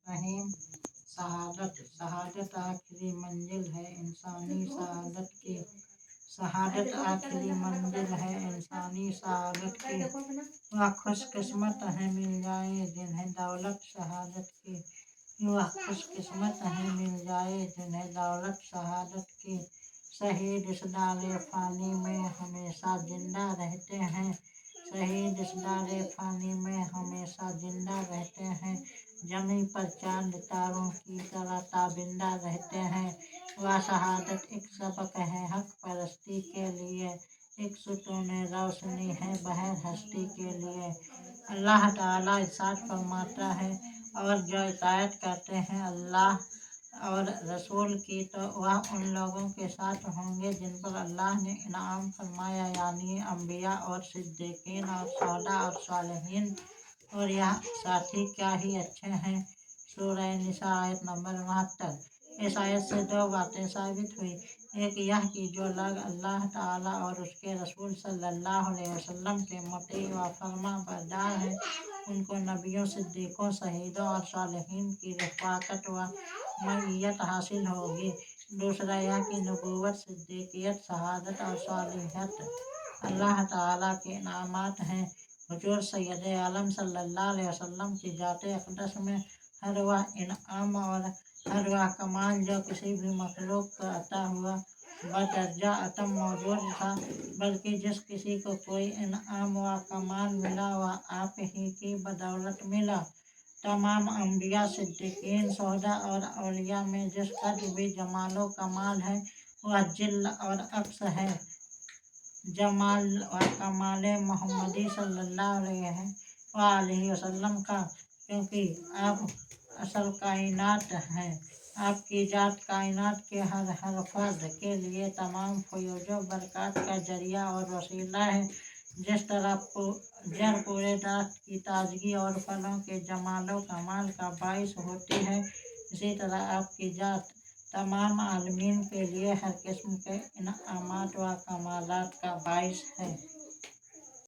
रहीम। शहादत आखिरी मंजिल है इंसानी शहादत आखिरी मंजिल है इंसानी शहादत की। वह खुशकिस्मत हैं मिल जाए जिन्हें दौलत शहादत की। वह खुशकिस्मत हैं मिल जाए जिन्हें दौलत शहादत की। शहीद इस दारे फानी में हमेशा जिंदा रहते हैं। शहीद इस दारे फानी में हमेशा जिंदा रहते हैं। जमी पर चांद तारों की तरह ताबिंदा रहते हैं। वह शहादत एक सबक है हक परस्ती के लिए। एक सुतूने रोशनी है बहर हस्ती के लिए। अल्लाह ताला इरशाद फरमाता है, और जो इताअत करते हैं अल्लाह और रसूल की तो वह उन लोगों के साथ होंगे जिन पर अल्लाह ने इनाम फरमाया, यानी अम्बिया और सिद्दीकीन और शहदा और सालिहीन। और यह साथी क्या ही अच्छे हैं। सूरह निसा आयत नंबर 69। इस आयत से दो बातें साबित हुई। एक यह कि जो लोग अल्लाह ताला और उसके रसूल सल्लल्लाहु अलैहि वसल्लम के मुती व फर्मा बरदार हैं, उनको नबियों, सिद्दीकों, शहीदों और सालिहीन की रफ़ाकत व मइयत हासिल होगी। दूसरा यह कि नबूवत, सिद्दीकियत, शहादत और सालिहियत अल्लाह ताला के इनामात हैं। हुजूर सैयद आलम सल्लल्लाहु अलैहि वसल्लम की जाते अक़दस में हर वह इनाम और हर वह कमाल जो किसी भी मखलूक को अता हुआ बदर्जा अतम मौजूद था, बल्कि जिस किसी को कोई इनाम व कमाल मिला वह आप ही की बदौलत मिला। तमाम अम्बिया, सिद्दीकीन, शोहदा और औलिया में जिस कद्र भी जमालो कमाल है वह जिल्ल और अक्स है जमाल व कमाल मोहम्मदी सल्लल्लाहु अलैहि वसल्लम का, क्योंकि आप असल कायनात हैं। आपकी जात कायनात के हर फर्द के लिए तमाम फयूज़ व बरक़ात का जरिया और वसीला है। जिस तरह जड़ पूरे दरख्त की ताजगी और फलों के जमालो कमाल का बाइस होती है, इसी तरह आपकी जात तमाम आलमीन के लिए हर किस्म के इनामात व कमालात का बाइस है।